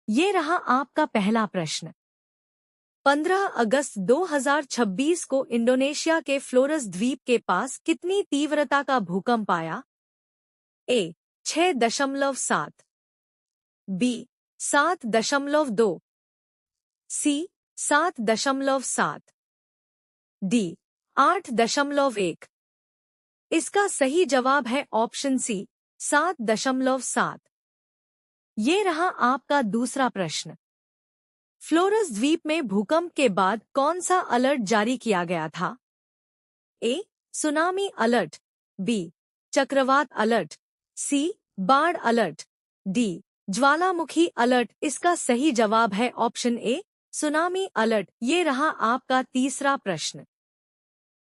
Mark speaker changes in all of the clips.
Speaker 1: ये रहा आपका पहला प्रश्न। 15 अगस्त 2026 को इंडोनेशिया के फ्लोरस द्वीप के पास कितनी तीव्रता का भूकंप आया? ए 6.7, बी 7.2, सी 7.7, डी 8.1। इसका सही जवाब है ऑप्शन सी 7.7। ये रहा आपका दूसरा प्रश्न। फ्लोरस द्वीप में भूकंप के बाद कौन सा अलर्ट जारी किया गया था? ए सुनामी अलर्ट, बी चक्रवात अलर्ट, सी बाढ़ अलर्ट, डी ज्वालामुखी अलर्ट। इसका सही जवाब है ऑप्शन ए सुनामी अलर्ट। ये रहा आपका तीसरा प्रश्न।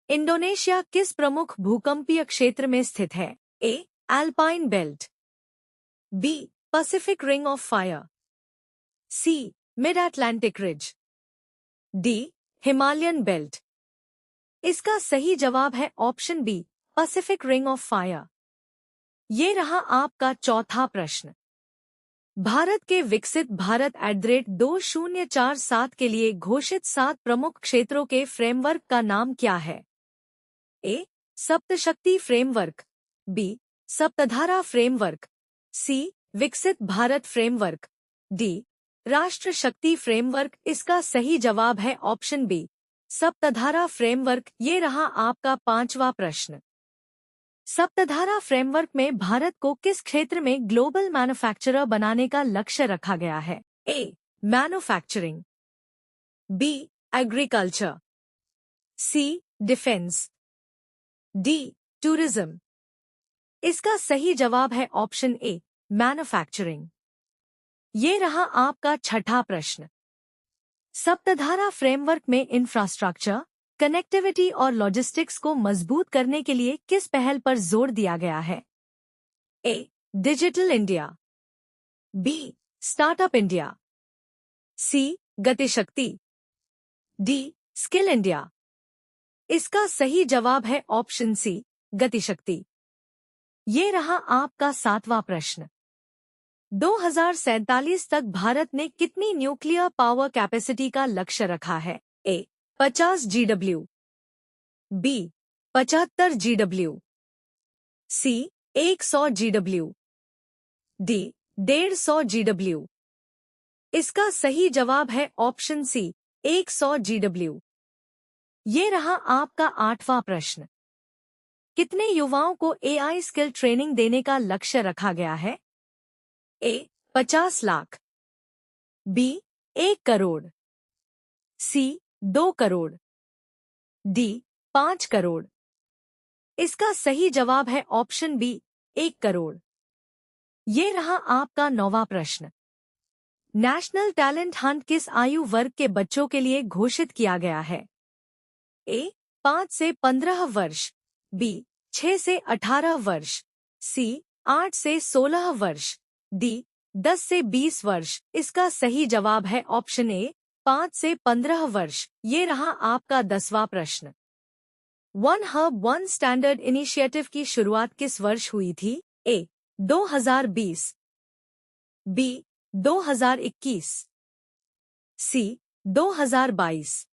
Speaker 1: इंडोनेशिया किस प्रमुख भूकंपीय क्षेत्र में स्थित है? A alpine belt, B Pacific ring of fire, C mid Atlantic ridge, D Himalayan belt. इसका सही जवाब है option B Pacific ring of fire. ये रहा आपका चौथा प्रश्न। भारत के विकसित भारत @2047 के लिए घोषित 7 प्रमुख क्षेत्रों के फ्रेमवर्क का नाम क्या है? ए सप्तशक्ति फ्रेमवर्क, बी सप्तधारा फ्रेमवर्क, सी विकसित भारत फ्रेमवर्क, डी राष्ट्र शक्ति फ्रेमवर्क। इसका सही जवाब है ऑप्शन बी सप्तधारा फ्रेमवर्क। ये रहा आपका पांचवा प्रश्न। सप्तधारा फ्रेमवर्क में भारत को किस क्षेत्र में ग्लोबल मैन्युफैक्चरर बनाने का लक्ष्य रखा गया है? A manufacturing, B agriculture, C defence, D tourism. इसका सही जवाब है ऑप्शन ए मैन्युफैक्चरिंग। ये रहा आपका छठा प्रश्न। सप्तधारा फ्रेमवर्क में इंफ्रास्ट्रक्चर, कनेक्टिविटी और लॉजिस्टिक्स को मजबूत करने के लिए किस पहल पर जोर दिया गया है? A digital India, B startup India, C Gatishakti, D skill India. इसका सही जवाब है ऑप्शन सी गतिशक्ति। ये रहा आपका सातवां प्रश्न। 2047 तक भारत ने कितनी न्यूक्लियर पावर कैपेसिटी का लक्ष्य रखा है? ए 50 GW, बी 75 GW, सी 100 GW, डी 150 GW। इसका सही जवाब है ऑप्शन सी 100 GW। ये रहा आपका आठवां प्रश्न। कितने युवाओं को AI स्किल ट्रेनिंग देने का लक्ष्य रखा गया है? ए 50 लाख, बी 1 करोड़, सी 2 करोड़, डी 5 करोड़। इसका सही जवाब है ऑप्शन बी 1 करोड़। ये रहा आपका नौवां प्रश्न। नेशनल टैलेंट हंट किस आयु वर्ग के बच्चों के लिए घोषित किया गया है? ए 5 से 15 वर्ष, बी 6 से 18 वर्ष, सी 8 से 16 वर्ष, डी 10 से 20 वर्ष। इसका सही जवाब है ऑप्शन ए 5 से 15 वर्ष। ये रहा आपका 10वां प्रश्न। One hub one standard initiative की शुरुआत किस वर्ष हुई थी? ए 2020, बी 2021, सी 2022,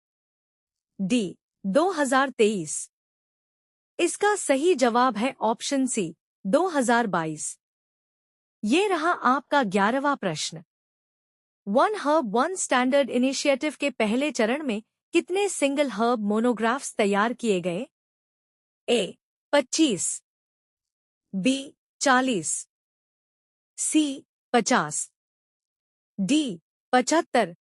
Speaker 1: डी 2023। इसका सही जवाब है ऑप्शन सी 2022। ये रहा आपका 11वां प्रश्न। One hub one standard initiative के पहले चरण में कितने सिंगल हर्ब मोनोग्राफ्स तैयार किए गए? ए 25, बी 40, सी 50, डी 75।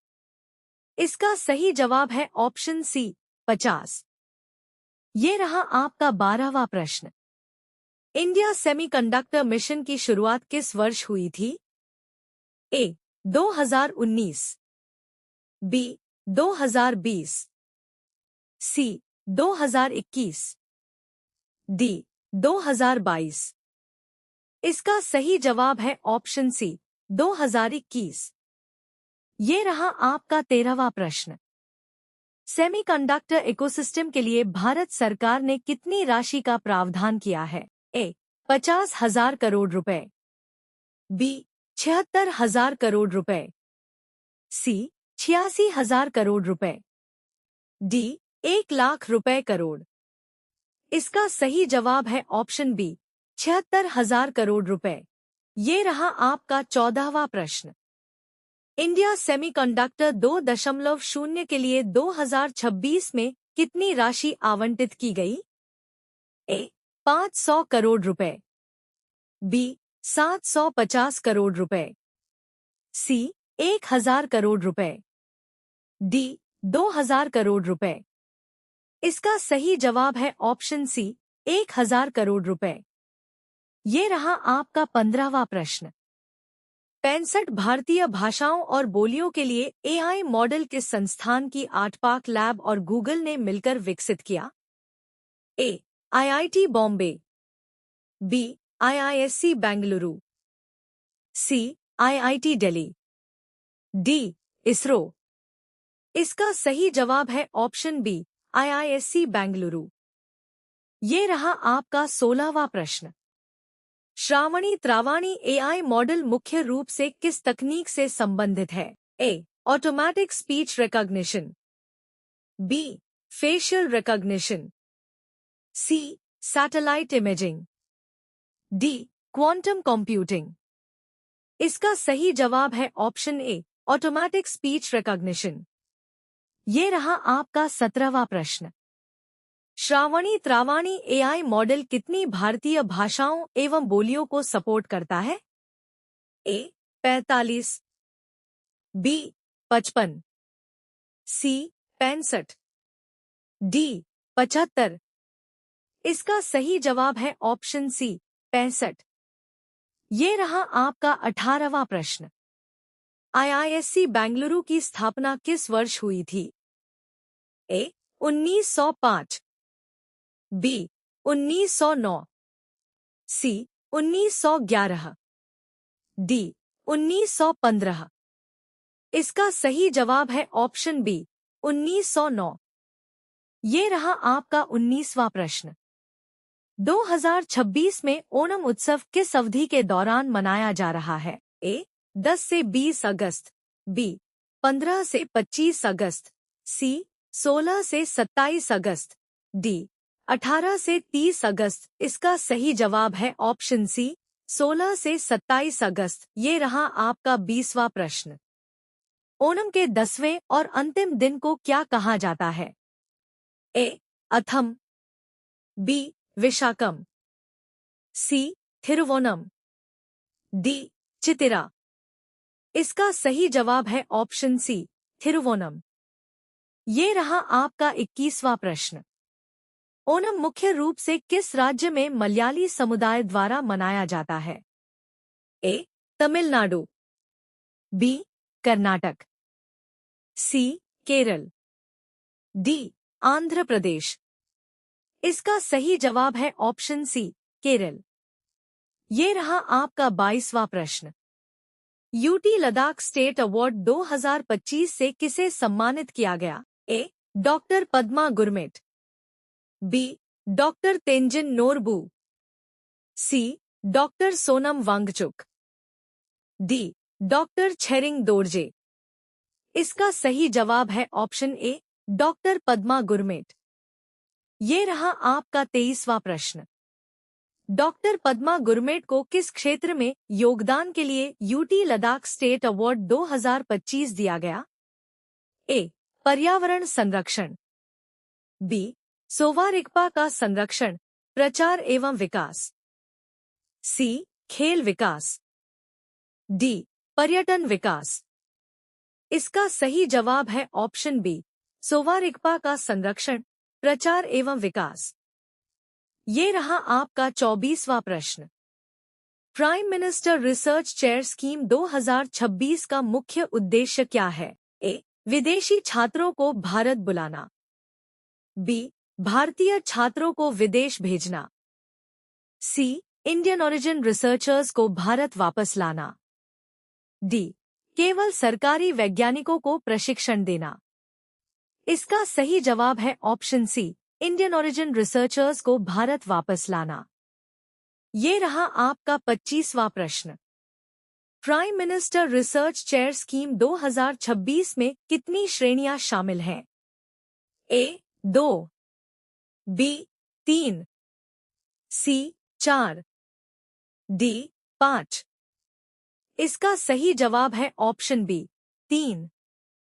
Speaker 1: इसका सही जवाब है ऑप्शन सी 50। ये रहा आपका 12वां प्रश्न। इंडिया सेमीकंडक्टर मिशन की शुरुआत किस वर्ष हुई थी? ए 2019, बी 2020, सी 2021, डी 2022। इसका सही जवाब है ऑप्शन सी 2021। ये रहा आपका 13वां प्रश्न। सेमीकंडक्टर इकोसिस्टम के लिए भारत सरकार ने कितनी राशि का प्रावधान किया है? ए 50,000 करोड़ रुपए, बी 76,000 करोड़ रुपए, सी 86,000 करोड़ रुपए, डी 1,00,000 करोड़। इसका सही जवाब है ऑप्शन बी 76,000 करोड़ रुपए। ये रहा आपका 14वां प्रश्न। इंडिया सेमीकंडक्टर 2.0 के लिए 2026 में कितनी राशि आवंटित की गई? ए 500 करोड़ रुपए, बी 750 करोड़ रुपए, सी 1,000 करोड़ रुपए, डी 2,000 करोड़ रुपए। इसका सही जवाब है ऑप्शन सी 1,000 करोड़ रुपए। ये रहा आपका 15वां प्रश्न। 65 भारतीय भाषाओं और बोलियों के लिए एआई मॉडल किस संस्थान की आर्टपार्क लैब और गूगल ने मिलकर विकसित किया? A IIT Bombay, B IISc Bengaluru, C IIT Delhi, D ISRO. इसका सही जवाब है ऑप्शन बी आईआईएससी बेंगलुरु। ये रहा आपका 16वां प्रश्न। श्रावणी त्रावणी एआई मॉडल मुख्य रूप से किस तकनीक से संबंधित है? A automatic speech recognition, B facial recognition, C satellite imaging, D quantum computing. इसका सही जवाब है option A automatic speech recognition. ये रहा आपका 17वां प्रश्न। श्रावणी त्रावणी एआई मॉडल कितनी भारतीय भाषाओं एवं बोलियों को सपोर्ट करता है? ए 45, बी 55, सी 65, डी 75। इसका सही जवाब है ऑप्शन सी 65। ये रहा आपका 18वां प्रश्न। आईआईएससी बेंगलुरु की स्थापना किस वर्ष हुई थी? ए 1905, बी 1909, सी 1911, डी 1915। इसका सही जवाब है ऑप्शन बी 1909। ये रहा आपका 19वां प्रश्न। 2026 में ओणम उत्सव किस अवधि के दौरान मनाया जा रहा है? ए 10 से 20 अगस्त, बी 15 से 25 अगस्त, सी 16 से 27 अगस्त, डी 18 से 30 अगस्त। इसका सही जवाब है ऑप्शन सी 16 से 27 अगस्त। ये रहा आपका 20वां प्रश्न। ओणम के 10वें और अंतिम दिन को क्या कहा जाता है? ए अथम, बी विशाकम, सी थिरुवोणम, डी चितिरा। इसका सही जवाब है ऑप्शन सी थिरुवोणम। ये रहा आपका 21वां प्रश्न। ओणम मुख्य रूप से किस राज्य में मलयाली समुदाय द्वारा मनाया जाता है? ए तमिलनाडु, बी कर्नाटक, सी केरल, डी आंध्र प्रदेश। इसका सही जवाब है ऑप्शन सी केरल। ये रहा आपका 22वां प्रश्न। यूटी लद्दाख स्टेट अवार्ड 2025 से किसे सम्मानित किया गया? A doctor Padma Gurmet, B doctor Tenzin Norbu, C doctor Sonam Wangchuk, D doctor Tsering Dorje. इसका सही जवाब है option A doctor Padma Gurmet. ये रहा आपका 23वां प्रश्न। डॉक्टर पद्मा गुरमेट को किस क्षेत्र में योगदान के लिए यूटी लद्दाख स्टेट अवार्ड 2025 दिया गया? ए पर्यावरण संरक्षण, बी सोवा रिगपा का संरक्षण, प्रचार एवं विकास, सी खेल विकास, डी पर्यटन विकास। इसका सही जवाब है ऑप्शन बी सोवा रिगपा का संरक्षण, प्रचार एवं विकास। ये रहा आपका 24वां प्रश्न। Prime minister research chair scheme 2026 का मुख्य उद्देश्य क्या है? ए विदेशी छात्रों को भारत बुलाना, बी भारतीय छात्रों को विदेश भेजना, सी इंडियन ओरिजिन रिसर्चर्स को भारत वापस लाना, डी केवल सरकारी वैज्ञानिकों को प्रशिक्षण देना। इसका सही जवाब है option C Indian origin researchers को भारत वापस लाना। ये रहा आपका 25वां प्रश्न। Prime minister research chair scheme 2026 में कितनी श्रेणियां शामिल हैं? A 2, B 3, C 4, D 5। इसका सही जवाब है ऑप्शन बी 3।